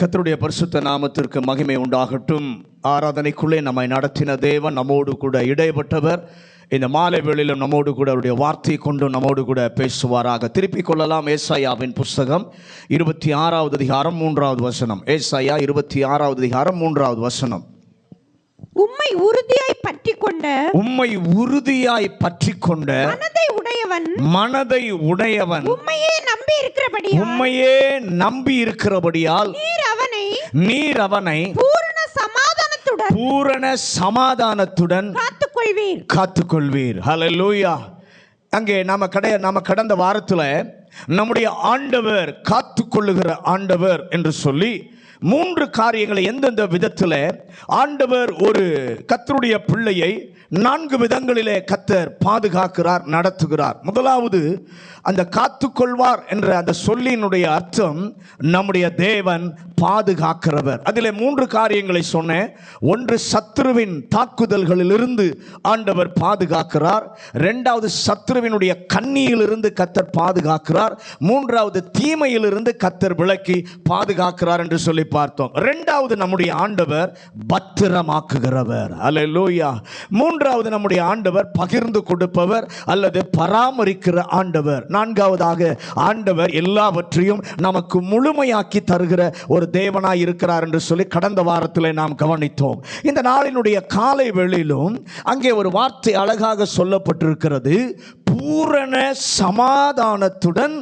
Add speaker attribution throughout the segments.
Speaker 1: கர்த்தருடைய பரிசுத்த நாமத்திற்கு மகிமை உண்டாகட்டும். ஆராதனைக்குள்ளே நம்மை நடத்தின தேவன், நம்மோடு கூட இடைப்பட்டவர், இந்த மாலை வேளையிலும் நம்மோடு கூட அவருடைய வார்த்தை கொண்டு நம்மோடு கூட பேசுவாராக. திருப்பிக் கொள்ளலாம். ஏசாயாவின் புஸ்தகம் 26வது அதிகாரம் 3வது வசனம். ஏசாயா 26வது அதிகாரம் 3வது வசனம்.
Speaker 2: உம்மை உறுதியாய் பற்றிக் கொண்ட மனதை உடையவன்
Speaker 1: உம்மையே நம்பி இருக்கிறபடியால் நீர் அவனை பூரண சமாதானத்துடன் காத்துக்கொள்வீர். ஹல்லேலூயா. அங்கே நாம கடந்த வாரத்தில் நம்முடைய ஆண்டவர் காத்துக்கொள்ளுகிற ஆண்டவர் என்று சொல்லி 3 காரியங்களை எந்தெந்த விதத்தில் ஆண்டவர் ஒரு கர்த்தருடைய பிள்ளையை 4 விதங்களிலே கர்த்தர் பாதுகாக்கிறார், நடத்துகிறார். முதலாவது, அந்த காத்துக்கொள்வார் என்ற அந்த சொல்லினுடைய அர்த்தம் நம்முடைய தேவன் பாதுகாக்கிறவர். அதிலே 3 காரியங்களை சொன்னேன். ஒன்று, சத்துருவின் தாக்குதல்களிலிருந்து ஆண்டவர் பாதுகாக்கிறார். 2வது, சத்துருவினுடைய கண்ணியிலிருந்து கர்த்தர் பாதுகாக்கிறார். 3வது, தீமையிலிருந்து கர்த்தர் விலக்கி பாதுகாக்கிறார் என்று சொல்லி பார்த்தோம். 2வது, நம்முடைய ஆண்டவர் பத்திரமாக்குகிறவர். அல்லேலூயா. 3வது, நம்முடைய ஆண்டவர் பகிர்ந்து கொடுப்பவர் அல்லது பராமரிக்கிற ஆண்டவர். 4வதாக, ஆண்டவர் எல்லாவற்றையும் நமக்கு முழுமையாக்கி தருகிற ஒரு தேவனாய் இருக்கிறார் என்று சொல்லி கடந்த வாரத்தில் நாம் கவனித்தோம். இந்த நாளினுடைய காலை வேளையிலும் அங்கே ஒரு வார்த்தை அழகாக சொல்லப்பட்டிருக்கிறது. பூரண சமாதானத்துடன்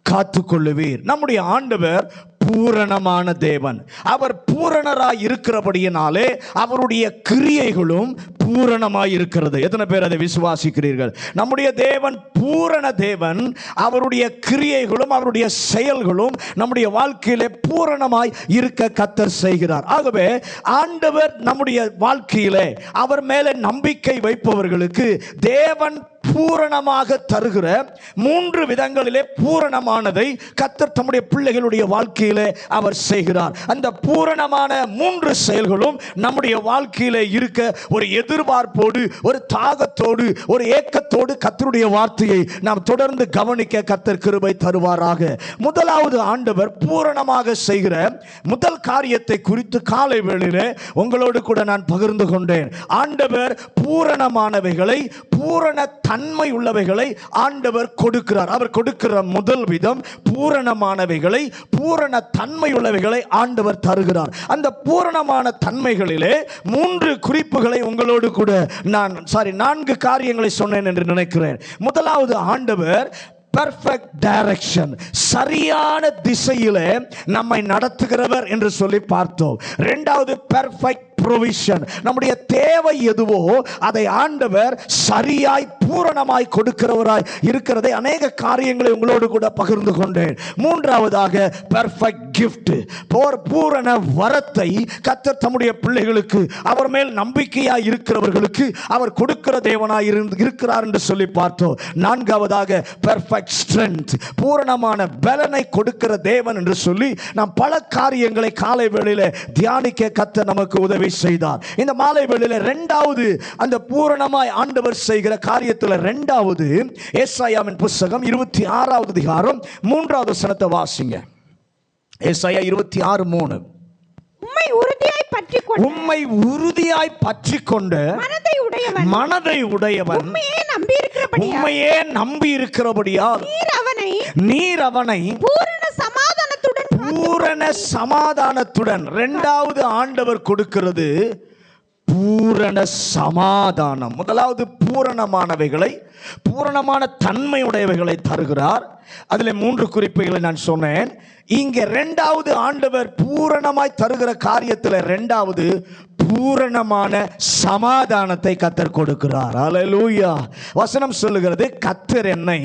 Speaker 1: காத்துக்கொள்ளுவீர். நம்முடைய ஆண்டவர் பூரணமான தேவன். அவர் பூரணராய் இருக்கிறபடியினாலே அவருடைய கிரியைகளும் பூரணமாய் இருக்கிறது. எத்தனை பேர் அதை விசுவாசிக்கிறீர்கள்? நம்முடைய தேவன் பூரண தேவன். அவருடைய கிரியைகளும் அவருடைய செயல்களும் நம்முடைய வாழ்க்கையிலே பூரணமாய் இருக்க கர்த்தர் செய்கிறார். ஆகவே ஆண்டவர் நம்முடைய வாழ்க்கையிலே அவர் மேலே நம்பிக்கை வைப்பவர்களுக்கு தேவன் பூரணமாக தருகிற 3 விதங்களிலே பூரணமானதை கர்த்தர் தம்முடைய பிள்ளைகளுடைய வாழ்க்கையிலே அவர் செய்கிறார். அந்த பூரணமான 3 செயல்களும் நம்முடைய வாழ்க்கையிலே இருக்க ஒரு எதிர்பார்ப்போடு, ஒரு தாகத்தோடு, ஒரு ஏக்கத்தோடு கர்த்தருடைய வார்த்தையை நாம் தொடர்ந்து கவனிக்க கர்த்தர் கிருபை தருவாராக. முதலாவது, ஆண்டவர் பூரணமாக செய்கிற முதல் காரியத்தை குறித்து காலை வேளையிலே உங்களோடு கூட நான் பகிர்ந்து கொண்டேன். ஆண்டவர் பூரணமானவைகளை, பூரண தன்மை உள்ளவைகளை ஆண்டவர் கொடுக்கிறார். அவர் கொடுக்கிற முதல் விதம், பூரணமானவைகளை, பூரண தன்மை உள்ளவைகளை ஆண்டவர் தருகிறார். அந்த பூரணமான தன்மைகளிலே 3 குறிப்புகளை உங்களோடு கூட நான் 4 காரியங்களை சொன்னேன் என்று நினைக்கிறேன். முதலாவது, ஆண்டவர் பெர்ஃபெக்ட் டைரக்ஷன், சரியான திசையிலே நம்மை நடத்துகிறவர் என்று சொல்லி பார்த்தோம். 2வது, பெர்ஃபெக்ட் ப்ரொவிஷன், நம்முடைய தேவை எதுவோ அதை ஆண்டவர் சரியாய் பூரணமாய் கொடுக்கிறவராய் இருக்கிறதை அநேக காரியங்களை உங்களோடு கூட பகிர்ந்து கொண்டேன். 3வதாக, பெர்ஃபெக்ட் கிஃப்ட், பூரண வரத்தை கர்த்தர் தம்முடைய பிள்ளைகளுக்கு, அவர் மேல் நம்பிக்கையாய் இருக்கிறவர்களுக்கு அவர் கொடுக்கிற தேவனாய் இருக்கிறார் என்று சொல்லி பார்த்தோம். 4வதாக, பெர்ஃபெக்ட் ஸ்ட்ரென்த், பூரணமான பலனை கொடுக்கிற தேவன் என்று சொல்லி நாம் பல காரியங்களை காலை வேளையிலே தியானிக்க கர்த்தர் நமக்கு உதவி செய்தார். இந்த மாலை வேளையிலே 2வது, அந்த பூரணமாய் ஆண்டவர் செய்கிற காரியத்தில் 2வது, ஏசாயாவின் புஸ்தகம் 26வது அதிகாரம் 3வது வசனத்தை வாசிங்க. ஏசாயா 26:3. உம்மை உறுதியாய் பற்றிக்கொண்ட மனதை உடையவன் உம்மையே நம்பி இருக்கிறபடியால் நீர் அவனை பூரண சமாதானத்துடன். 2வது, ஆண்டவர் கொடுக்கிறது பூரண சமாதானம். முதலாவது, பூரணமானவைகளை, பூரணமான தன்மை உடையவைகளை தருகிறார். அதில் 3 குறிப்புகளை நான் சொன்னேன். இங்கே 2வது, ஆண்டவர் பூரணமாய் தருகிற காரியத்தில் 2வது, பூரணமான சமாதானத்தை கர்த்தர் கொடுக்கிறார். அல்லேலூயா. வசனம் சொல்லுகிறது, கர்த்தர் என்னை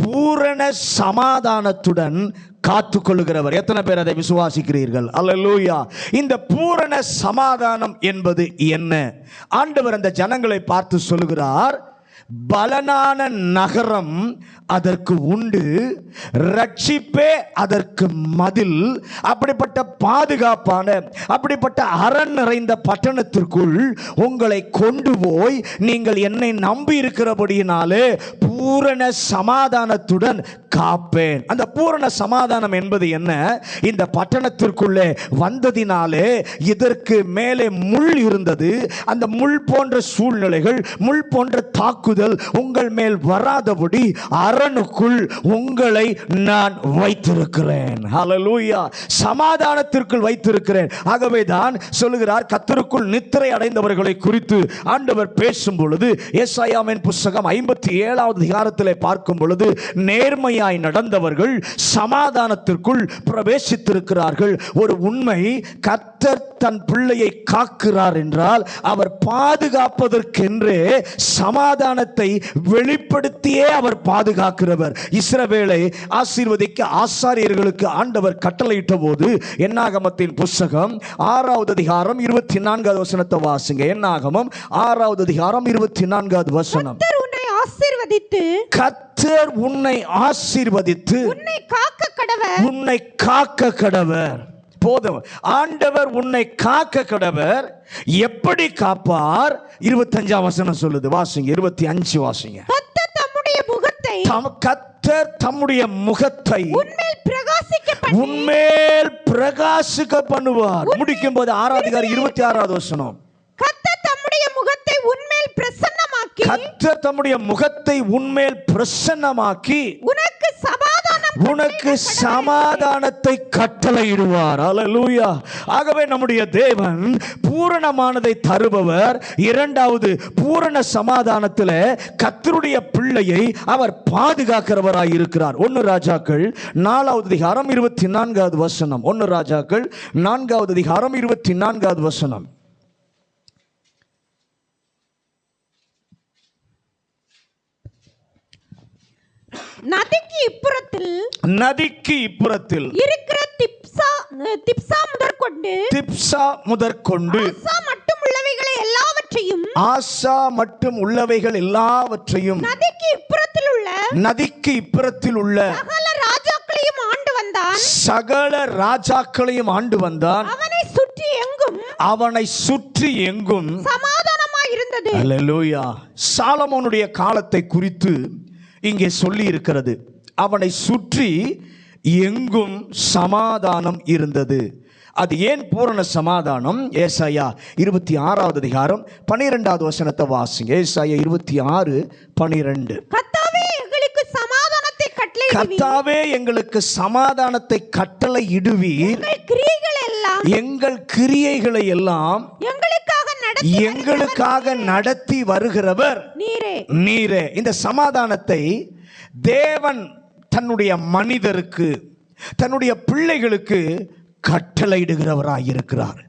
Speaker 1: பூரண சமாதானத்துடன் காத்துக்கொள்ளுகிறவர். எத்தனை பேர் அதை விசுவாசிக்கிறீர்கள்? அல்லேலூயா. இந்த பூரண சமாதானம் என்பது என்ன? ஆண்டவர் அந்த ஜனங்களை பார்த்து சொல்லுகிறார், பலனான நகரம் அதற்கு உண்டு, ரட்சிப்பே அதற்கு மதில். அப்படிப்பட்ட பாதுகாப்பான, அப்படிப்பட்ட அரண் நிறைந்த பட்டணத்திற்குள் உங்களை கொண்டு போய் நீங்கள் என்னை நம்பி இருக்கிறபடியினாலே பூரண சமாதானத்துடன் காப்பேன். அந்த பூரண சமாதானம் என்பது என்ன? இந்த பட்டணத்திற்குள்ளே வந்ததினாலே இதற்கு மேலே முள் இருந்தது. அந்த முள் போன்ற சூழ்நிலைகள், முள் போன்ற தாக்குதல் உங்கள் மேல் வராதபடி அரணுக்குள் உங்களை நான் வைத்திருக்கிறேன். ஹல்லேலூயா. சமாதானத்திற்குள் வைத்திருக்கிறேன். ஆகவே தான் சொல்லுகிறார், கர்த்தருக்குள் நித்திரை அடைந்தவர்களை குறித்து ஆண்டவர் பேசும் பொழுது ஏசாயாவின் புத்தகம் 57வது அதிகாரத்திலே பார்க்கும் பொழுது, நேர்மையாய் நடந்தவர்கள் சமாதானத்திற்குள் பிரவேசித்திருக்கிறார்கள். ஒரு உண்மை, கர்த்தர் தன் பிள்ளையை காக்கிறார் என்றால் அவர் பாதுகாப்பதற்கென்றே சமாதானத்தை வெளிப்படுத்தியே அவர் பாதுகாக்கிறவர். இஸ்ரவேலை ஆசீர்வதிக்க ஆசாரியர்களுக்கு ஆண்டவர் கட்டளையிட்ட போது, என்னாகமத்தின் புத்தகம் 6வது அதிகாரம் 24வது வசனத்தை வாசிங்க. என்னாகமம் 6வது அதிகாரம் 24வது வசனம். கர்த்தர் உன்னை ஆசீர்வதித்து உன்னை காக்க கடவர். போதும். ஆண்டவர் உன்னை காக்க கடவர். எப்படி காப்பார்? 25ஆம் வசனம் சொல்லுது. வாசிங்க. 25 வாசிங்க. கர்த்தர் தம்முடைய முகத்தை உன்மேல் பிரகாசிக்க பண்ணுவார். முடிக்கும் போது 6வது அதிகாரம் 26வது வசனம். கர்த்தர் தம்முடைய முகத்தை உன்மேல் பிரசன்னமாக்கி உனக்கு சமாதானத்தை கட்டளையிடுவார். அல்லேலூயா. ஆகவே நம்முடைய தேவன் பூரணமானதை தருபவர். இரண்டாவது, பூரண சமாதானத்தில் கர்த்தருடைய பிள்ளையை அவர் பாதுகாக்கிறவராய் இருக்கிறார். 1 ராஜாக்கள் 4வது அதிகாரம் 24வது வசனம். 1 ராஜாக்கள் 4வது அதிகாரம் 24வது வசனம். நதிக்கு இப்புறத்தில் இருக்கிற திப்சா முதற்கொண்டு ஆசா மட்டும் உள்ளவைகள் எல்லாவற்றையும் நதிக்கு இப்புறத்தில் உள்ள சகல ராஜாக்களையும் ஆண்டு வந்தான். அவனை சுற்றி எங்கும் சமாதானமாய் இருந்தது. அல்லேலூயா. சாலமோனுடைய காலத்தை குறித்து இங்கே சொல்லி இருக்கிறது. அவனை சுற்றி எங்கும் சமாதானம் இருந்தது. அது ஏன் பூரண சமாதானம்? ஏசாயா 26வது அதிகாரம் 12வது வசனத்தை வாசிங்க. ஏசாயா 26:12. கர்த்தாவே எங்களுக்கு சமாதானத்தை கட்டளையிடுவீர், எங்கள் கிரியைகளை எல்லாம் எங்களுக்காக நடத்தி வருகிறவர் நீரே. இந்த சமாதானத்தை தேவன் தன்னுடைய மனிதருக்கு, தன்னுடைய பிள்ளைகளுக்கு கட்டளையிடுகிறவராயிருக்கிறார்.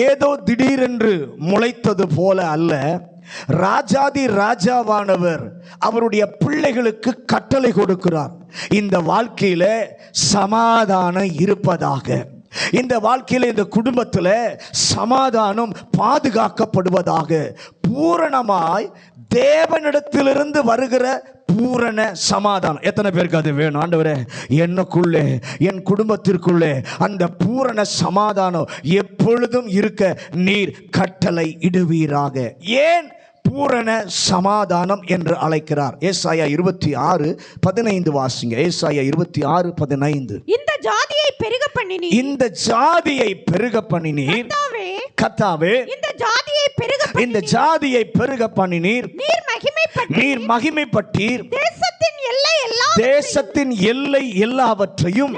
Speaker 1: ஏதோ திடீரென்று முளைத்தது போல அல்ல. ராஜாதி ராஜாவானவர் அவருடைய பிள்ளைகளுக்கு கட்டளை கொடுக்கிறார். இந்த வாழ்க்கையில சமாதானம் இருப்பதாக, இந்த வாழ்க்கையில, இந்த குடும்பத்தில் சமாதானம் பாதுகாக்கப்படுவதாக. பூரணமாய் தேவனிடத்திலிருந்து வருகிற பூரண சமாதானம். எத்தனை பேருக்கு அது வேணும்? ஆண்டவரே, எனக்குள்ளே, என் குடும்பத்திற்குள்ளே அந்த பூரண சமாதானம் எப்பொழுதும் இருக்க நீர் கட்டளை இடுவீராக. ஏன் பூரண சமாதானம் என்று அழைக்கிறார்? ஏசாயா 26:15 வாசிங்க. ஏசாயா 26:15. இந்த ஜாதியை பெருக பண்ணினீர் கர்த்தாவே, இந்த ஜாதியை பெருக பண்ணினீர், நீர் மகிமைப்பட்டீர், தேசத்தின் எல்லை எல்லாவற்றையும்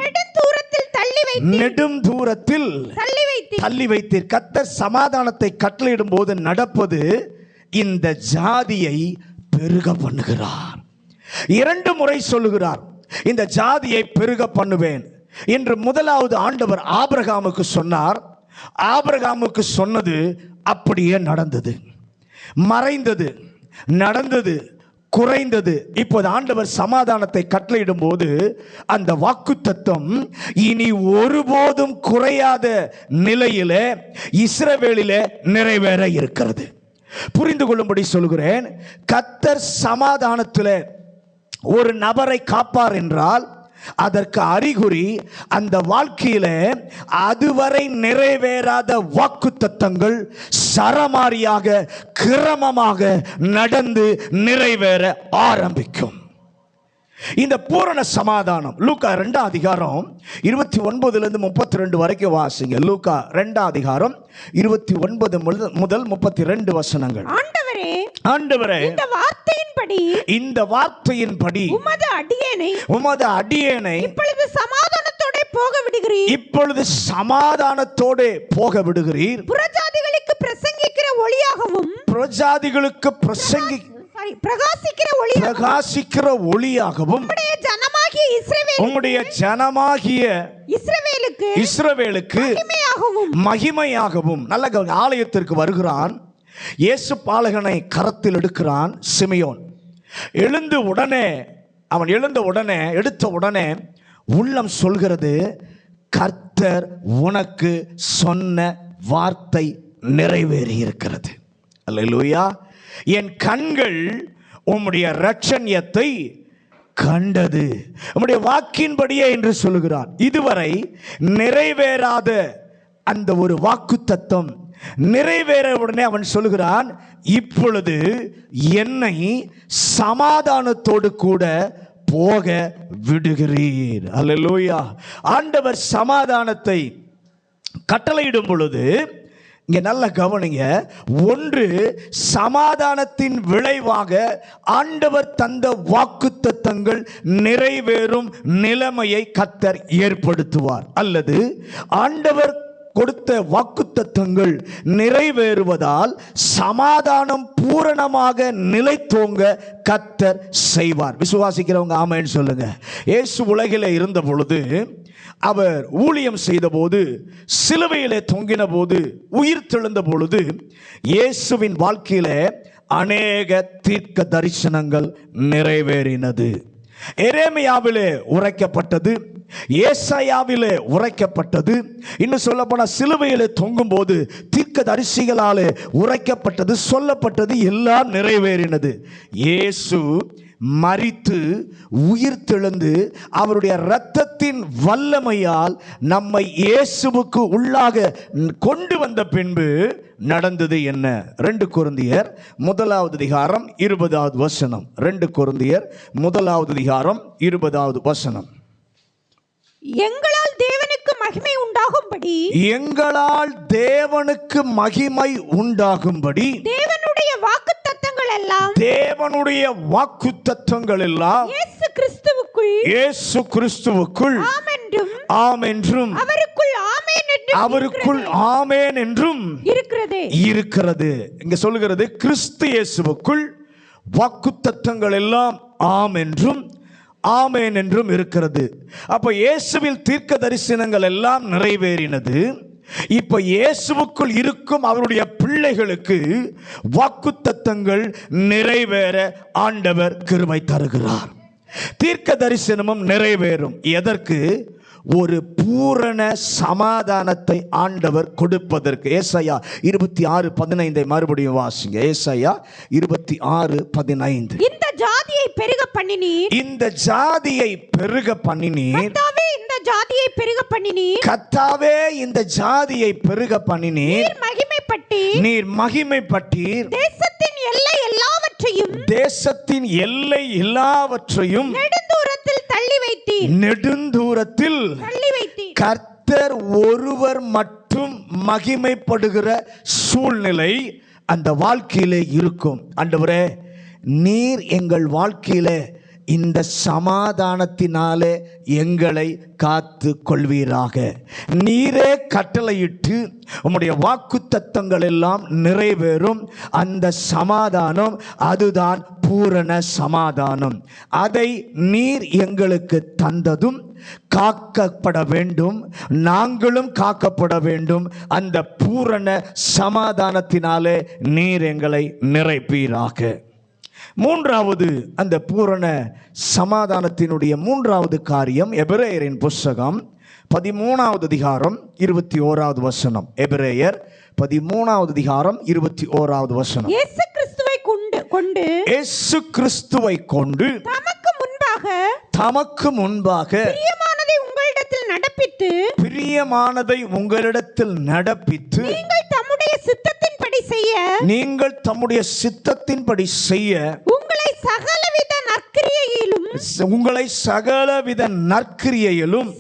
Speaker 1: நெடும் தூரத்தில் தள்ளி வைத்தீர். கர்த்தர் சமாதானத்தை கட்டளையிடும் போது நடப்பது, இந்த ஜாதியை பெருக பண்ணுகிறார். 2 முறை சொல்லுகிறார், இந்த ஜாதியை பெருக பண்ணுவேன் என்று. முதலாவது ஆண்டவர் ஆபிரகாமுக்கு சொன்னார். ஆபிரகாமுக்கு சொன்னது அப்படியே நடந்தது. மறைந்தது, நடந்தது, குறைந்தது. இப்போது ஆண்டவர் சமாதானத்தை கட்டளையிடும் போது அந்த வாக்குத்தத்தம் இனி ஒருபோதும் குறையாத நிலையிலே இஸ்ரவேலிலே நிறைவேற இருக்கிறது. புரிந்து கொள்ளும்படி சொல்கிறேன். கர்த்தர் சமாதானத்தில் ஒரு நபரை காப்பார் என்றால் அதற்கு அறிகுறி அந்த வாழ்க்கையில அதுவரை நிறைவேறாத வாக்குத்தத்தங்கள் சரமாரியாக கிரமமாக நடந்து நிறைவேற ஆரம்பிக்கும். இந்த பூரண சமாதானம் லூக்கா 2 அதிகாரம் 29 32 வரைக்கும் வாசிங்க. லூக்கா 2 அதிகாரம் 29 முதல் 32 வசனங்கள். ஆண்டவரே, இந்த வார்த்தையின்படி உமது அடியேனை இப்பொழுது சமாதானத்தோடு போக விடுகிறீர்.
Speaker 2: புறஜாதிகளுக்கு
Speaker 1: பிரகாசிக்கிற ஒளியாகவும் உம்முடைய ஜனமாகிய இஸ்ரவேலுக்கு மகிமையாகவும். நல்ல ஆலயத்திற்கு வருகிறான். இயேசு பாலகனை கரத்தில் எடுக்கிறான் சிமியோன். எழுந்த உடனே எடுத்த உடனே உள்ளம் சொல்கிறது, கர்த்தர் உனக்கு சொன்ன வார்த்தை நிறைவேறி இருக்கிறது. அல்லேலூயா. என் கண்கள் உம்முடைய இரட்சண்யத்தை கண்டது, உம்முடைய வாக்கின்படியே என்று சொல்லுகிறான். இதுவரை நிறைவேறாத அந்த ஒரு வாக்குத்தத்தம் நிறைவேற உடனே அவன் சொல்லுகிறான், இப்பொழுது என்னை சமாதானத்தோடு கூட போக விடுகிறீர். அல்லேலூயா. ஆண்டவர் சமாதானத்தை கட்டளையிடும் பொழுது இங்க நல்ல கவனிங்க. ஒன்று, சமாதானத்தின் விளைவாக ஆண்டவர் தந்த வாக்குத்தத்தங்கள் நிறைவேறும் நிலைமையை கர்த்தர் ஏற்படுத்துவார். அல்லது ஆண்டவர் கொடுத்த வாக்குத்தத்தங்கள் நிறைவேறுவதால் சமாதானம் பூரணமாக நிலைத்தோங்க கர்த்தர் செய்வார். விசுவாசிக்கிறவங்க ஆமென் சொல்லுங்க. இயேசு உலகிலே இருந்த பொழுது, அவர் ஊழியம் செய்த போது, சிலுவையிலே தொங்கின போது, உயிர் தெழுந்த பொழுது, இயேசுவின் வாழ்க்கையிலே அநேக தீர்க்க தரிசனங்கள் நிறைவேறினது. எரேமியாவிலே உரைக்கப்பட்டது, ஏசாயாவிலே உரைக்கப்பட்டது, இன்னும் சொல்ல போன சிலுவையிலே தொங்கும் போது தீர்க்க தரிசிகளாலே உரைக்கப்பட்டது, சொல்லப்பட்டது எல்லாம் நிறைவேறினது. இயேசு மரித்து உயிர் தெழுந்து அவருடைய இரத்தத்தின் வல்லமையால் நம்மை இயேசுவுக்கு உள்ளாக கொண்டு வந்த பின்பு நடந்தது என்ன? 2 கொரிந்தியர் 1வது அதிகாரம் 20வது வசனம். 2 கொரிந்தியர் 1வது அதிகாரம் 20வது வசனம்.
Speaker 2: எங்களால் தேவனுக்கு மகிமை உண்டாகும்படி தேவனுடைய வாக்குத்தத்தங்கள் எல்லாம் இயேசு கிறிஸ்துவுக்குள் ஆம் என்றும் அவருக்குள் ஆமென் என்றும் இருக்கிறது. இங்க சொல்லுகிறது, கிறிஸ்து இயேசுவுக்குள் வாக்குத்தத்தங்கள் எல்லாம் ஆம் என்றும் ஆமென் என்றும் இருக்கிறது. அப்ப இயேசுவில் தீர்க்க தரிசனங்கள் எல்லாம் நிறைவேறினது. இப்ப இயேசுவுக்குள் இருக்கும் அவருடைய பிள்ளைகளுக்கு வாக்குத்தத்தங்கள் நிறைவேற ஆண்டவர் கிருபை தருகிறார். தீர்க்க தரிசனமும் நிறைவேறும். எதற்கு? ஒரு பூரண சமாதானத்தை ஆண்டவர் கொடுப்பதற்கு. ஏசாயா 26:15 மறுபடியும் வாசிங்க. ஏசாயா 26:15. இந்த ஜாதியை பெருக பண்ணினீர்,
Speaker 1: கர்த்தாவே இந்த ஜாதியை பெருக பண்ணினீர், நீர் மகிமைப்பட்டீர், தேசத்தின் எல்லை எல்லாவற்றையும் நெடுந்தூரத்தில் தள்ளி வைத்தீர். கர்த்தர் ஒருவர் மட்டும் மகிமைப்படுகிற சூழ்நிலை அந்த வாழ்க்கையிலே இருக்கும். ஆண்டவரே, நீர் எங்கள் வாழ்க்கையிலே இந்த சமாதானத்தினாலே எங்களை காத்து கொள்வீராக. நீரே கட்டளையிட்டு உம்முடைய வாக்குத்தத்தங்கள் எல்லாம் நிறைவேறும். அந்த சமாதானம் அதுதான் பூரண சமாதானம். அதை நீர் எங்களுக்கு தந்ததும் காக்கப்பட வேண்டும், நாங்களும் காக்கப்பட வேண்டும். அந்த பூரண சமாதானத்தினாலே நீர் எங்களை நிறைப்பீராக. மூன்றாவது, அந்த பூரண சமாதானத்தினுடைய மூன்றாவது காரியம், எபிரேயரின் புஸ்தகம் 13வது அதிகாரம் 21வது வசனம். எபிரேயர் 13வது அதிகாரம் 21வது வசனம்.
Speaker 2: இயேசு கிறிஸ்துவை கொண்டு
Speaker 1: இயேசு கிறிஸ்துவை கொண்டு தமக்கு முன்பாக
Speaker 2: பிரியமானதை உங்களிடத்தில் நடப்பித்து
Speaker 1: நீங்கள் தம்முடைய சித்தத்தின்படி செய்ய
Speaker 2: உங்களை சகலவித நற்கிரியையிலும்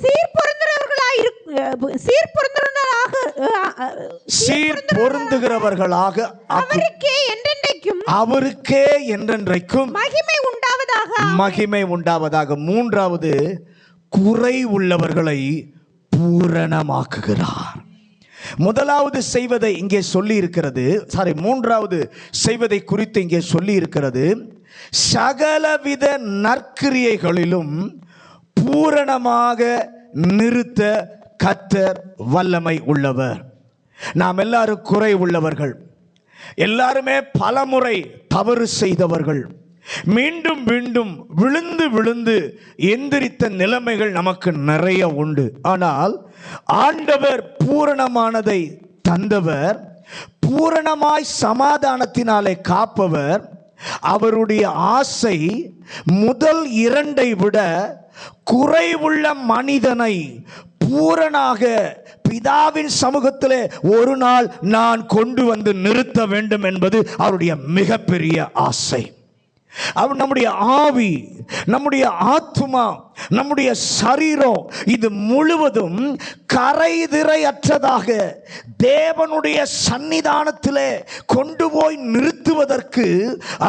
Speaker 1: சீர்பொருந்துகிறவர்களாக அவருக்கே என்றென்றைக்கும் மகிமை உண்டாவதாக. மூன்றாவது, குறை உள்ளவர்களை பூரணமாக்குகிறார். முதலாவது செய்வதை இங்கே சொல்லி இருக்கிறது, மூன்றாவது செய்வதை குறித்து இங்கே சொல்லி இருக்கிறது, சகலவித நற்கிரியைகளிலும் பூரணமாக நிறுத்த கர்த்தர் வல்லமை உள்ளவர். நாம் எல்லாரும் குறை உள்ளவர்கள், எல்லாருமே பலமுறை தவறு செய்தவர்கள், மீண்டும் மீண்டும் விழுந்து விழுந்து எந்திரித்த நிலைமைகள் நமக்கு நிறைய உண்டு. ஆனால் ஆண்டவர் பூரணமானதை தந்தவர், பூரணமாய் சமாதானத்தினாலே காப்பவர். அவருடைய ஆசை முதல் இரண்டை விட குறைவுள்ள மனிதனை பூரணாக பிதாவின் சமூகத்திலே ஒரு நாள் நான் கொண்டு வந்து நிறுத்த வேண்டும் என்பது அவருடைய மிகப்பெரிய ஆசை. அவர் நம்முடைய ஆவி, நம்முடைய ஆத்துமா, நம்முடைய சரீரம் இது முழுவதும் கரைதிரையற்றதாக தேவனுடைய சன்னிதானத்திலே கொண்டு போய் நிறுத்துவதற்கு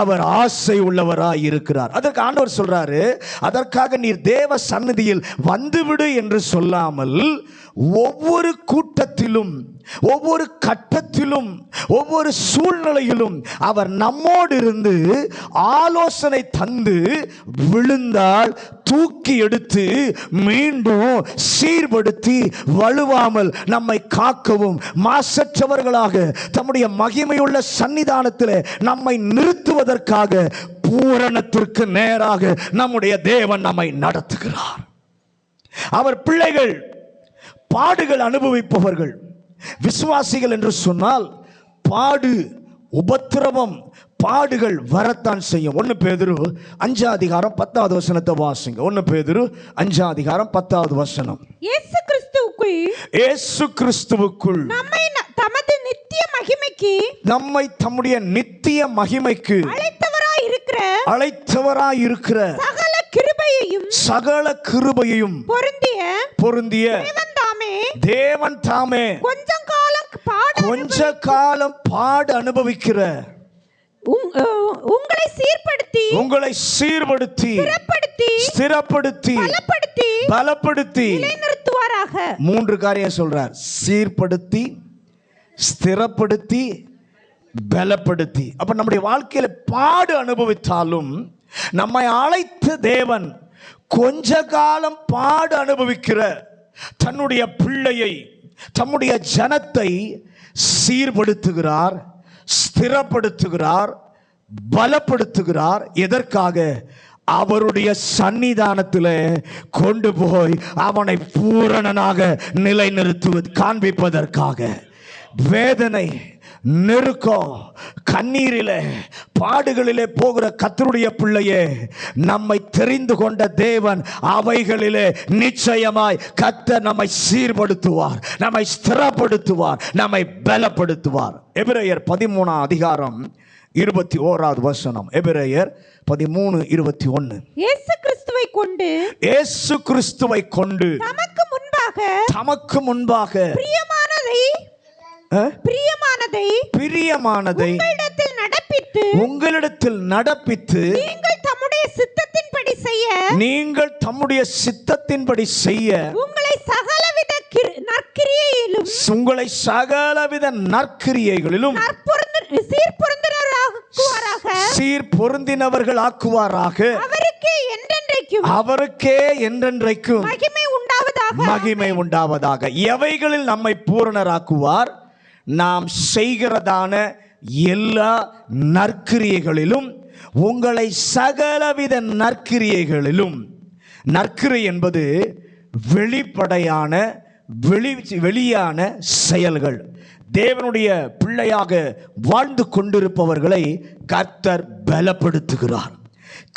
Speaker 1: அவர் ஆசை உள்ளவராய் இருக்கிறார். அதற்கு ஆண்டவர் சொல்றாரு, அதற்காக நீர் தேவ சந்நிதியில் வந்துவிடு என்று சொல்லாமல் ஒவ்வொரு கூட்டத்திலும், ஒவ்வொரு கட்டத்திலும், ஒவ்வொரு சூழ்நிலையிலும் அவர் நம்மோடு இருந்து ஆலோசனை தந்து விழுந்தால் தூக்கி எடுத்து மீண்டும் சீர்படுத்தி வலுவாமல் நம்மை காக்கவும் மாசற்றவர்களாக தம்முடைய மகிமையுள்ள சன்னிதானத்தில் நம்மை நிறுத்துவதற்காக பூரணத்திற்கு நேராக நம்முடைய தேவன் நம்மை நடத்துகிறார். அவர் பிள்ளைகள் பாடுகள் அனுபவிப்பவர்கள். விசுவாசிகள் என்று சொன்னால் பாடு, உபத்திரவம், பாடுகள் வரத்தான் செய்யும். 1 பேதுரு 5 அதிகாரம் 10வது வசனத்தை வாசிங்க. 1 பேதுரு 5 அதிகாரம் 10வது வசனம். இயேசு கிறிஸ்துவுக்குள் நம்மை தம்முடைய நித்திய மகிமைக்கு அழைத்தவராய் இருக்கிற சகல கிருபையையும் பொருந்திய தேவன் தாமே கொஞ்ச காலம் பாடு அனுபவிக்கிற உங்களை சீர்படுத்தி ஸ்திரப்படுத்தி பலப்படுத்தி நிறுத்துவாராக. 3 காரியம் சொல்றார்: சீர்படுத்தி, ஸ்திரப்படுத்தி, பலப்படுத்தி. அப்ப நம்முடைய வாழ்க்கையில பாடு அனுபவித்தாலும் நம்மை அழைத்த தேவன் கொஞ்ச காலம் பாடு அனுபவிக்கிற தன்னுடைய பிள்ளையை, தம்முடைய ஜனத்தை சீர்படுத்துகிறார், ஸ்திரப்படுத்துகிறார், பலப்படுத்துகிறார். எதற்காக? அவருடைய சன்னிதானத்தில் கொண்டு போய் அவனை பூரணனாக நிலைநிறுத்துவது, காண்பிப்பதற்காக. வேதனை, நெருக்கம், கண்ணீரிலே, பாடுகளிலே போகிற கர்த்தருடைய பிள்ளையே, நம்மை தெரிந்து கொண்ட தேவன் அவைகளிலே நிச்சயமாய் கர்த்தர் நம்மை சீர்படுத்துவார், நம்மை ஸ்திரப்படுத்துவார், நம்மை பலப்படுத்துவார். எபிரேயர் 13 அதிகாரம் 21வது வசனம். எபிரேயர் 13:21. இயேசு கிறிஸ்துவை கொண்டு தமக்கு முன்பாக பிரியமானதை உங்களிடத்தில் நடப்பித்து நீங்கள் தம்முடைய சித்தத்தின்படி செய்ய உங்களை சகலவித நற்கிரியைகளிலும் சீர்பொருந்தினவர்கள் ஆக்குவாராக. அவருக்கே என்றென்றைக்கும் மகிமை உண்டாவதாக. எவைகளில் நம்மை பூரணராக்குவார்? நாம் செய்கிறதான எல்லா நற்கிரியைகளிலும், உங்களை சகலவித நற்கிரியைகளிலும். நற்கிரியை என்பது வெளிப்படையான வெளியான செயல்கள். தேவனுடைய பிள்ளையாக வாழ்ந்து கொண்டிருப்பவர்களை கர்த்தர் பலப்படுத்துகிறார்,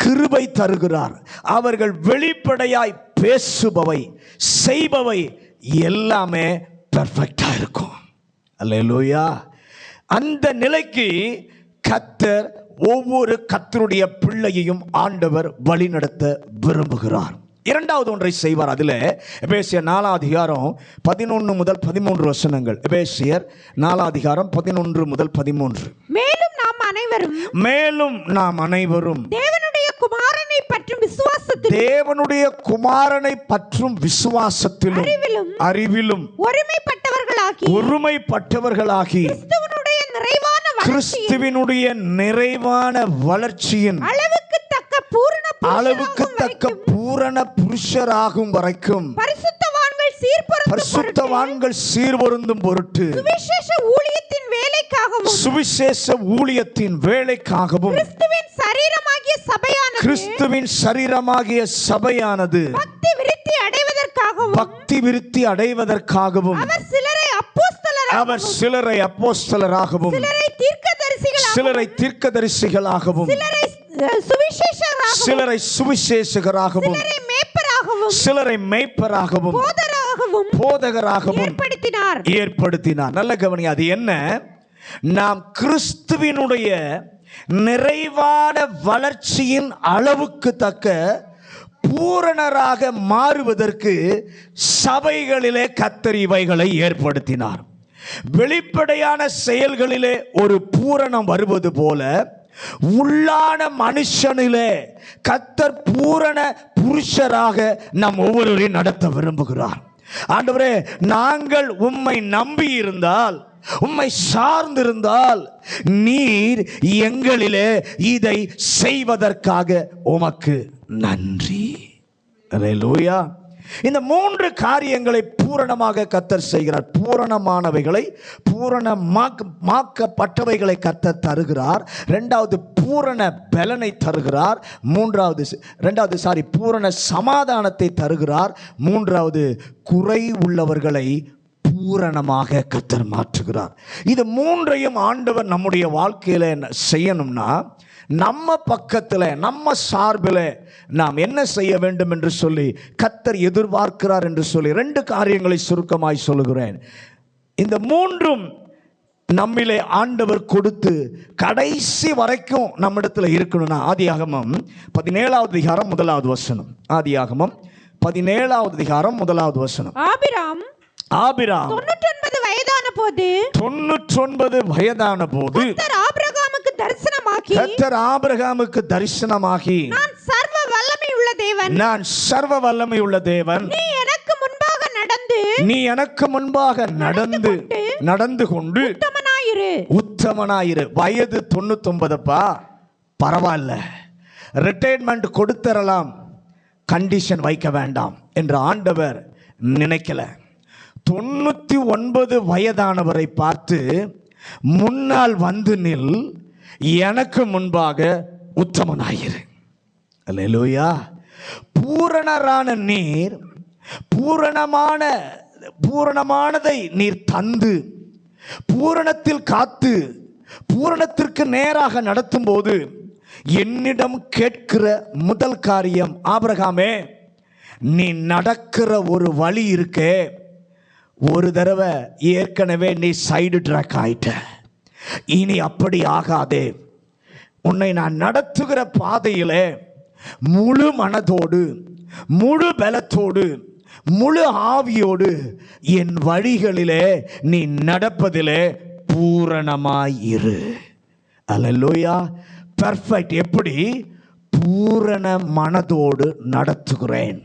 Speaker 1: கிருபை தருகிறார். அவர்கள் வெளிப்படையாய் பேசுபவை செய்பவை எல்லாமே பெர்ஃபெக்டா இருக்கும். அல்லேலூயா. அந்த நிலைக்கு கர்த்தர் ஒவ்வொரு கர்த்தருடைய பிள்ளையையும் ஆண்டவர் வழிநடத்த விரும்புகிறார். இரண்டாவது ஒன்றை செய்வார். அதில் எபேசியர் 4 அதிகாரம் 11 முதல் 13 வசனங்கள். எபேசியர் 4 அதிகாரம் 11 முதல் 13. மேலும் நாம் அனைவரும்
Speaker 2: தேவனுடைய குமாரனை பற்றும் விசுவாசத்திலும்
Speaker 1: அறிவிலும் ஒருமைப்பட்டவர்களாகி கிறிஸ்துவினுடைய நிறைவான வளர்ச்சியின் அளவுக்கு தக்க பூரண புருஷராகும் வரைக்கும் பரிசுத்தவான்கள் சீர்பொருந்தும் பொருட்டு சுவிசேஷ ஊழியத்தின் வேலைக்காகவும் கிறிஸ்துவின் சரீரமாகிய சபையானது பக்தி விருத்தி அடைவதற்காகவும் அவர் சிலரை அப்போஸ்தலராகவும் சிலரை தீர்க்கதரிசிகளாகவும் சிலரை சுவிசேஷகராகவும் சிலரை மேய்ப்பராகவும் போதகராகவும் ஏற்படுத்தினார். நல்ல கவனி. அது என்ன? நாம் கிறிஸ்துவினுடைய நிறைவான வளர்ச்சியின் அளவுக்கு தக்க பூரணராக மாறுவதற்கு சபைகளிலே கர்த்தர் இவைகளை ஏற்படுத்தினார். வெளிப்படையான செயல்களிலே ஒரு பூரணம் வருவது போல உள்ளான மனுஷனிலே கர்த்தர் பூரண புருஷராக நம் ஒவ்வொருவரையும் நடத்த விரும்புகிறார். ஆண்டவரே, நாங்கள் உம்மை நம்பி இருந்தால், உம்மை சார்ந்திருந்தால், நீர் எங்களிலே இதை செய்வதற்காக உமக்கு நன்றி. அல்லேலூயா. இந்த 3 காரியங்களை பூரணமாக கர்த்தர் செய்கிறார். பூரணமானவைகளை, பூரணமாக்கப்பட்டவைகளை கர்த்தர் தருகிறார். இரண்டாவது பூரண பலனை தருகிறார். பூரண சமாதானத்தை தருகிறார். மூன்றாவது குறை உள்ளவர்களை பூரணமாக கர்த்தர் மாற்றுகிறார். இது 3ஐயும் ஆண்டவர் நம்முடைய வாழ்க்கையில செய்யணும்னா, நம்ம பக்கத்தில், நம்ம சார்பில் நாம் என்ன செய்ய வேண்டும் என்று சொல்லி கர்த்தர் எதிர்பார்க்கிறார் என்று சொல்லி 2 காரியங்களை சுருக்கமாய் சொல்லுகிறேன். இந்த 3ம் நம்மிலே ஆண்டவர் கொடுத்து கடைசி வரைக்கும் நம்மிடத்தில் இருக்கணும்னா, ஆதியாகமம் 17வது அதிகாரம் 1வது வசனம். ஆதியாகமம் 17வது அதிகாரம் 1வது வசனம். ஆபிராம் 99 வயதான போது கர்த்தர் ஆபிரகாமுக்கு தரிசனமாகி, நான் சர்வ வல்லமை உள்ள தேவன், நீ எனக்கு முன்பாக நடந்து கொண்டு உத்தமனாயிரு. வயது 99, பரவாயில்ல, ரிட்டையர்மெண்ட் கொடுத்தரலாம், கண்டிஷன் வைக்க வேண்டாம் என்று ஆண்டவர் நினைக்கல. 99 வயதானவரை பார்த்து, முன்னால் வந்து நில், எனக்கு முன்பாக உத்தமனாயிரு. அல்லேலூயா. பூரணரான நீர், பூரணமானதை நீர் தந்து, பூரணத்தில் காத்து, பூரணத்திற்கு நேராக நடத்தும் போது என்னிடம் கேட்கிற முதல் காரியம், ஆபிரகாமே, நீ நடக்கிற ஒரு வழி இருக்கே, ஒரு தடவை ஏற்கனவே நீ சைடு ட்ராக் ஆயிட்ட, இனி அப்படி ஆகாதே. உன்னை நான் நடத்துகிற பாதையிலே முழு மனதோடு, முழு பலத்தோடு, முழு ஆவியோடு என் வழிகளிலே நீ நடப்பதிலே பூரணமாயிரு. அல்லேலூயா. பெர்ஃபெக்ட். எப்படி? பூரண மனதோடு நடத்துகிறேன்,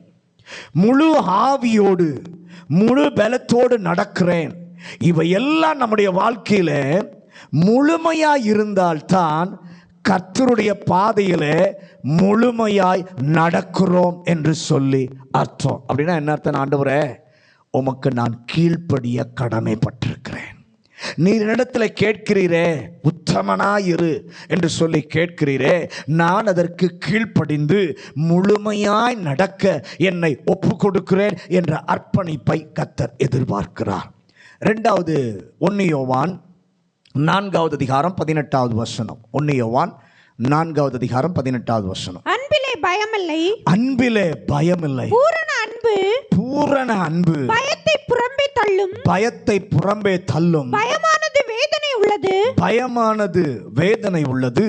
Speaker 1: முழு ஆவியோடு, முழு பலத்தோடு நடக்கிறேன். இவையெல்லாம் நம்முடைய வாழ்க்கையில முழுமையாய் இருந்தால்தான் கர்த்தருடைய பாதையிலே முழுமையாய் நடக்கிறோம் என்று சொல்லி அர்த்தம். அப்படின்னா என்ன அர்த்தம்? ஆண்டவரே, உமக்கு நான் கீழ்ப்படிய கடமைப்பட்டிருக்கிறேன். நீர் என்னிடத்தில் கேட்கிறீரே, உத்தமனாயிரு என்று சொல்லி கேட்கிறீரே, நான் அதற்கு கீழ்ப்படிந்து முழுமையாய் நடக்க என்னை ஒப்பு கொடுக்கிறேன் என்ற அர்ப்பணிப்பை கர்த்தர் எதிர்பார்க்கிறார். இரண்டாவது 1 யோவான் 4வது அதிகாரம் 18வது வசனம். 1 யோவான் 4வது அதிகாரம் 18வது வசனம்.
Speaker 2: அன்பிலே பயமில்லை,
Speaker 1: அன்பிலே பயமில்லை, பூரண அன்பு
Speaker 2: பயத்தை புறம்பே தள்ளும்,
Speaker 1: பயத்தை புறம்பே தள்ளும்,
Speaker 2: பயமானது வேதனை உள்ளது,
Speaker 1: பயமானது வேதனை உள்ளது,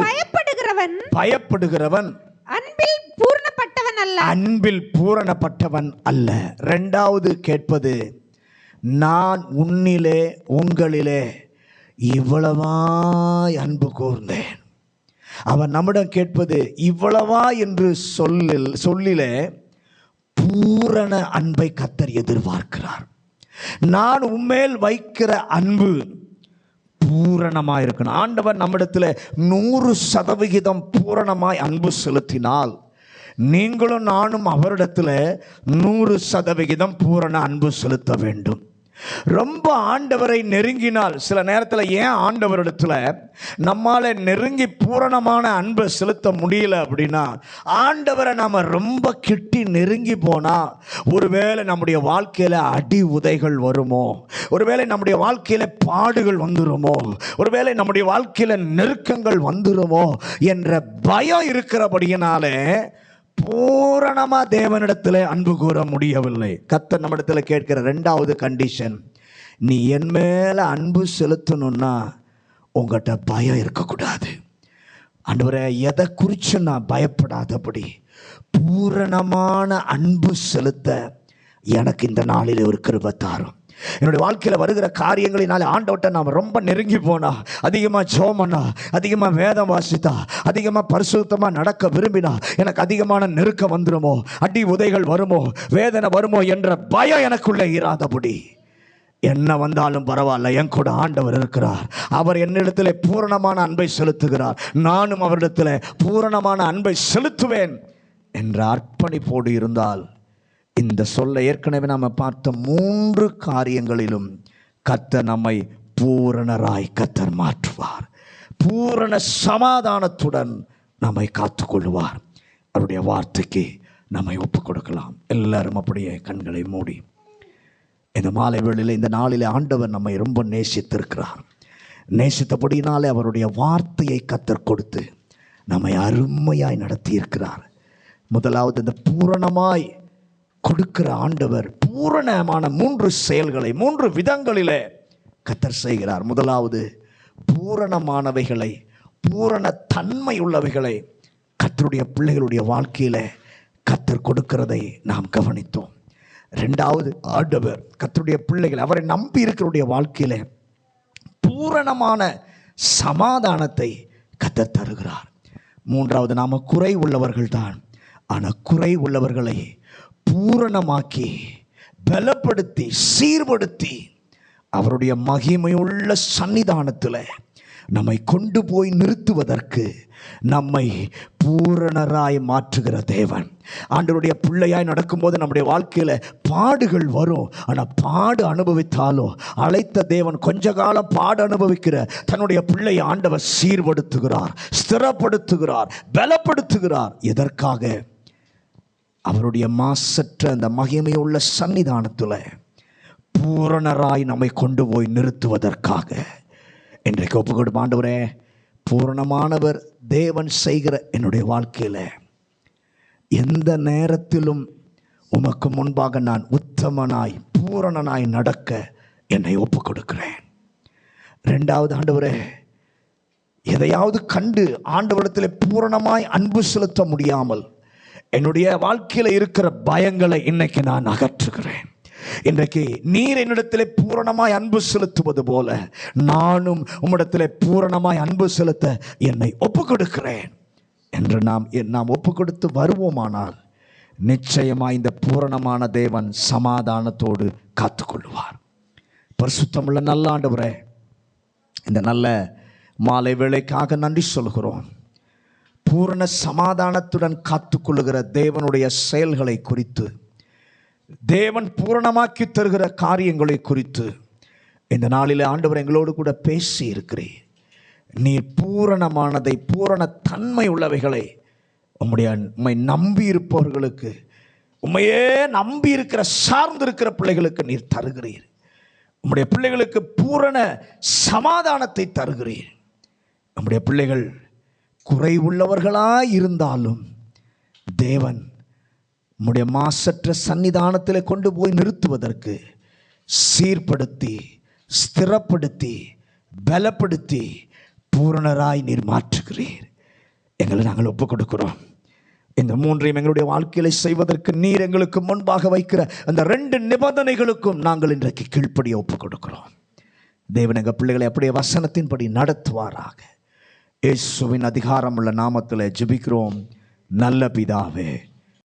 Speaker 1: பயப்படுகிறவன்
Speaker 2: அன்பில் பூரணப்பட்டவன் அல்ல,
Speaker 1: அன்பில் பூரணப்பட்டவன் அல்ல. இரண்டாவது கேட்பது, நான் உன்னிலே உங்களிலே இவ்வளவாய் அன்பு கூர்ந்தேன். அவன் நம்மிடம் கேட்பது இவ்வளவா என்று சொல்லிலே பூரண அன்பை கர்த்தர் எதிர்பார்க்கிறார். நான் உம்மேல் வைக்கிற அன்பு பூரணமாய் இருக்கணும். ஆண்டவர் நம்மிடத்தில் 100% பூரணமாய் அன்பு செலுத்தினால் நீங்களும் நானும் அவரிடத்தில் 100% பூரண அன்பு செலுத்த வேண்டும். ரொம்ப ஆண்டவரை நெருங்கினால், சில நேரத்தில் ஏன் ஆண்டவரிடத்தில் நம்மால் நெருங்கி பூரணமான அன்பை செலுத்த முடியல அப்படின்னா, ஆண்டவரை நாம் ரொம்ப கிட்டி நெருங்கி போனால் ஒருவேளை நம்முடைய வாழ்க்கையில் அடி உதைகள் வருமோ, ஒருவேளை நம்முடைய வாழ்க்கையில் பாடுகள் வந்துருமோ, ஒருவேளை நம்முடைய வாழ்க்கையில் நெருக்கங்கள் வந்துருமோ என்ற பயம் இருக்கிறபடியினாலே பூரணமா தேவனிடத்தில் அன்பு கூற முடியவில்லை. கர்த்தர் நம்மிடத்தில் கேட்கிற இரண்டாவது கண்டிஷன், நீ என் மேல அன்பு செலுத்தணும்னா உங்கள்கிட்ட பயம் இருக்கக்கூடாது. ஆண்டவரே, எதை குறித்து நான் பயப்படாதபடி பூரணமான அன்பு செலுத்த எனக்கு இந்த நாளில் ஒரு கிருபை தாரும். என்னுடைய வாழ்க்கையில் வருகிற காரியங்களினால ஆண்டவர்கிட்ட நாம் ரொம்ப நெருங்கி போனா, அதிகமாக ஜெபம்னா, அதிகமாக வேதம் வாசித்தா, அதிகமாக பரிசுத்தமாக நடக்க விரும்பினா எனக்கு அதிகமான நெருக்கம் வந்துடுமோ, அடி உதைகள் வருமோ, வேதனை வருமோ என்ற பயம் எனக்குள்ளே இராதபடி, என்ன வந்தாலும் பரவாயில்ல, என் கூட ஆண்டவர் இருக்கிறார், அவர் என்னிடத்தில் பூரணமான அன்பை செலுத்துகிறார், நானும் அவரிடத்தில் பூரணமான அன்பை செலுத்துவேன் என்ற அர்ப்பணிப்போடு இருந்தால், இந்த சொல்ல ஏற்கனவே நாம் பார்த்த 3 காரியங்களிலும் கர்த்தர் நம்மை பூரணராய் கர்த்தர் மாற்றுவார். பூரண சமாதானத்துடன் நம்மை காத்துக்கொள்வார். அவருடைய வார்த்தைக்கு நம்மை ஒப்புக் கொடுக்கலாம். எல்லாரும் அப்படியே கண்களை மூடி இந்த மாலை வேளையில், இந்த நாளில் ஆண்டவர் நம்மை ரொம்ப நேசித்திருக்கிறார். நேசித்தபடினாலே அவருடைய வார்த்தையை கர்த்தர் கொடுத்து நம்மை அருமையாய் நடத்தி இருக்கிறார். முதலாவது, இந்த பூரணமாய் கொடுக்கிற ஆண்டவர் பூரணமான 3 செயல்களை 3 விதங்களிலே கர்த்தர் செய்கிறார். முதலாவது, பூரணமானவைகளை, பூரண தன்மை உள்ளவைகளை கர்த்தருடைய பிள்ளைகளுடைய வாழ்க்கையில கர்த்தர் கொடுக்கிறதை நாம் கவனித்தோம். இரண்டாவது, ஆண்டவர் கர்த்தருடைய பிள்ளைகள், அவரை நம்பி இருக்கிறவருடைய வாழ்க்கையில பூரணமான சமாதானத்தை கர்த்தர் தருகிறார். மூன்றாவது, நாம குறை உள்ளவர்கள் தான், ஆனால் குறை உள்ளவர்களை பூரணமாக்கி பலப்படுத்தி சீர்படுத்தி அவருடைய மகிமையுள்ள சன்னிதானத்தில் நம்மை கொண்டு போய் நிறுத்துவதற்கு நம்மை பூரணராய் மாற்றுகிற தேவன். ஆண்டவருடைய பிள்ளையாய் நடக்கும்போது நம்முடைய வாழ்க்கையில் பாடுகள் வரும். ஆனால் பாடு அனுபவித்தாலோ, அழைத்த தேவன் கொஞ்ச காலம் பாடு அனுபவிக்கிற தன்னுடைய பிள்ளையை ஆண்டவர் சீர்படுத்துகிறார், ஸ்திரப்படுத்துகிறார், பலப்படுத்துகிறார். எதற்காக? அவருடைய மாசற்ற அந்த மகிமையுள்ள சன்னிதானத்தில் பூரணராய் நம்மை கொண்டு போய் நிறுத்துவதற்காக. இன்றைக்கு ஒப்புக்கொடு, ஆண்டவரே, பூரணமானவர் தேவன் செய்கிற என்னுடைய வாழ்க்கையில் எந்த நேரத்திலும் உமக்கு முன்பாக நான் உத்தமனாய் பூரணனாய் நடக்க என்னை ஒப்புக் கொடுக்கிறேன். இரண்டாவது, ஆண்டவரே, எதையாவது கண்டு ஆண்டவரிடத்தில் பூரணமாய் அன்பு செலுத்த முடியாமல் என்னுடைய வாழ்க்கையில் இருக்கிற பயங்களை இன்னைக்கு நான் அகற்றுகிறேன். இன்றைக்கு நீர் என்னிடத்திலே பூரணமாய் அன்பு செலுத்துவது போல நானும் உம்மிடத்திலே பூரணமாய் அன்பு செலுத்த என்னை ஒப்புக் கொடுக்கிறேன் என்று நாம் ஒப்புக் கொடுத்து வருவோமானால் நிச்சயமாய் இந்த பூரணமான தேவன் சமாதானத்தோடு காத்துக்கொள்வார். பரிசுத்தமுள்ள நல்ல ஆண்டவரே, இந்த நல்ல மாலை வேளைக்காக நன்றி சொல்கிறோம். பூரண சமாதானத்துடன் காத்துக்கொள்ளுகிற தேவனுடைய செயல்களை குறித்து, தேவன் பூரணமாக்கி தருகிற காரியங்களை குறித்து இந்த நாளில் ஆண்டவர் எங்களோடு கூட பேசி இருக்கிறீர். நீர் பூரணமானதை, பூரண தன்மை உள்ளவைகளை உம்மை நம்பி இருப்பவர்களுக்கு, உம்மையே நம்பி இருக்கிற சார்ந்து இருக்கிற பிள்ளைகளுக்கு நீர் தருகிறீர். உம்முடைய பிள்ளைகளுக்கு பூரண சமாதானத்தை தருகிறீர். நம்முடைய பிள்ளைகள் குறைவுள்ளவர்களாய் இருந்தாலும் தேவன் உம்முடைய மாசற்ற சன்னிதானத்தில் கொண்டு போய் நிறுத்துவதற்கு சீர்படுத்தி, ஸ்திரப்படுத்தி, பலப்படுத்தி பூரணராய் நீர் மாற்றுகிறீர். எங்களை நாங்கள் ஒப்புக் கொடுக்கிறோம். இந்த மூன்றையும் எங்களுடைய வாழ்க்கையில செய்வதற்கு நீர் எங்களுக்கு முன்பாக வைக்கிற அந்த 2 நிபந்தனைகளுக்கும் நாங்கள் இன்றைக்கு கீழ்ப்படிய ஒப்புக் கொடுக்கிறோம். தேவன் எங்கள் பிள்ளைகளை அப்படியே வசனத்தின்படி நடத்துவாராக. இயேசுவின் அதிகாரமுள்ள நாமத்தில் ஜெபிக்கிறோம் நல்ல பிதாவே.